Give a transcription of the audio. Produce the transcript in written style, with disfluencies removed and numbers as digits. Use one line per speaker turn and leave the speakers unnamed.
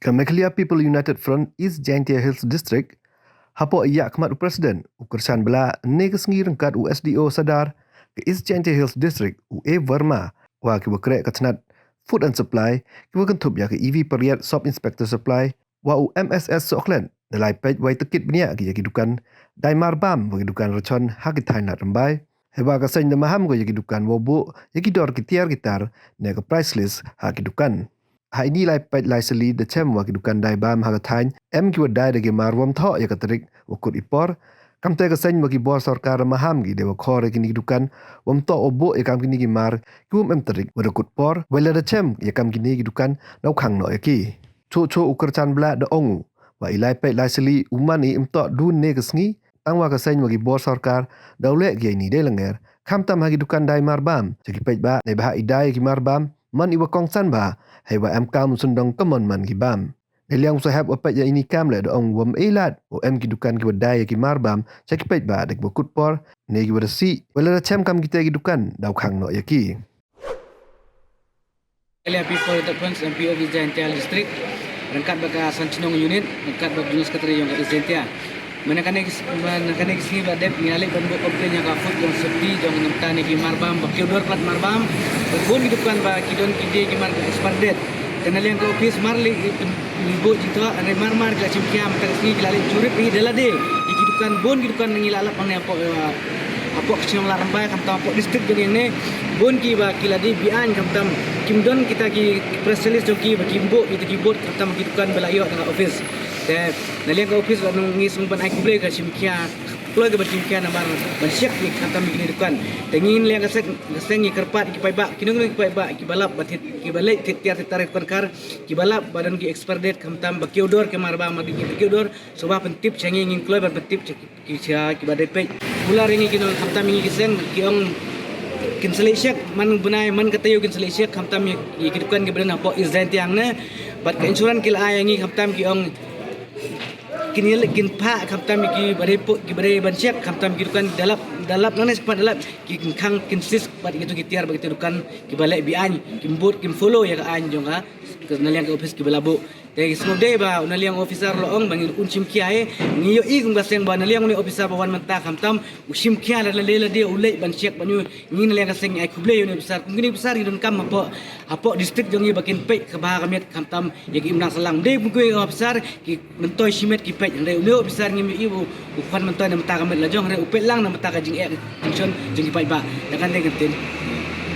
Kamaklia People United Front East Jaintia Hills District hapo iya khmat Presiden ukersan bela ne kesengi rengkat USDO sadar ke East Jaintia Hills District UA Verma wa ke bekrek katnat Food and Supply ke kentup ya ke EV Periat Sub Inspector Supply wa UMSS Auckland dalai pej wai tekit benia ke yaki dukan Daimar Bam bagi dukan racon hakitai nat rembai heba ka sen maham ko yaki dukan wobu yaki dor kitiar gitar ne ke price list haki dukan hai ni lai pet lai seli de chem wa kidukan dai bam ha thain em ki wadai de ge marwam tho ya katrik ukut ipor kam te ka sen wa ki bor sarkar maham gi de wa khore ki ni dukan wam to obo e kam ki ni gi mar kum em trik wa kut por wala de chem ya kam ki ni gi dukan nau khang no ya ki cho cho ukar chan bla de ong wa ilai pet lai seli umani em to dun ne kasngi ang wa ka sen wa ki bor sarkar daule gi ni de langer kam tam ha ki dukan dai mar bam ki pet ba ne ba idai ki mar bam man iwa kong san ba hay wa am kam sundong kamon man ki bam eliang sahab opet ya ini kam le dong wam elat o em ki dukan ki wadai ki marbam cha ki pet ba dek bokut por ne ki wadasi wala chem kam kita ki dukan dau khang no ya ki
Kamaklia People United Front MPO di Jaintia District rengkat baka Sanchinong unit rengkat bak Junus Katri yang kat Jaintia Manakane kisi badet ngalek pembuk komplain yang kafut yang sepi jong nemtane ki marbam bakil dor plat marbam berbun hidupan ba kidon kide ki mar expadet kenal yang ke office marli ibu jito ane marmar ka cimkiam tersi kilale curip ni delade hidupan bon hidupan ngilala pang apa kecil larang bay kam tam apa distrik jadi ne bon ki ba kilade bian kam tam kimdon kita ki press release joki ba kimbo itu keyboard kam tam hidupan belayo dengan office dan nalian ke office anu ngi sumpan ai kuble ka simkia ploy ke bercimkia namar bersiak ni kata mikini dukan tengin liang kasek ngi kerpat ki paiba kinung ki paiba ki balap batit ki balai tiar tarik perkar ki balap badan ki expert date kamtam bakiodor ke marba madi ki bakiodor soba pentip changi ngi kloy berpentip ki sia ki badai pe ular ini kinung kamtam ngi kisen ki ong kinselesiak man bunai man katayo kinselesiak kamtam ki dukan ki badan apa izan tiang ne bat ke insuran kil ai ngi kamtam ki ong kini kin pa kamtam ki bare bansiak kamtam ki dukan dalap nanes pa dalap ki khang kin sis bat gitu kitiar begitu dukan ki balek bi an kim bot kim follow ya ka an jong ha ke naliang ke office ki balabu te semua day ba naliang officer loong bangin uncim kiai ngiyo i kung baseng ba naliang ni officer bawan menta kamtam usim kia la lela dia ulai bansiak banyu ngi naliang ka seng ai kuble ni besar kung gini besar idon kam apa distrik jongi bakin pe ke bah kamet kamtam ya ki imnang selang de pun ku officer ki mentoy simet ki pe re ulio besar ngi ibu ukhan mentoy na menta kamet la jong re upet lang na menta ka jing ek tension jing ki pai ba kan de kentin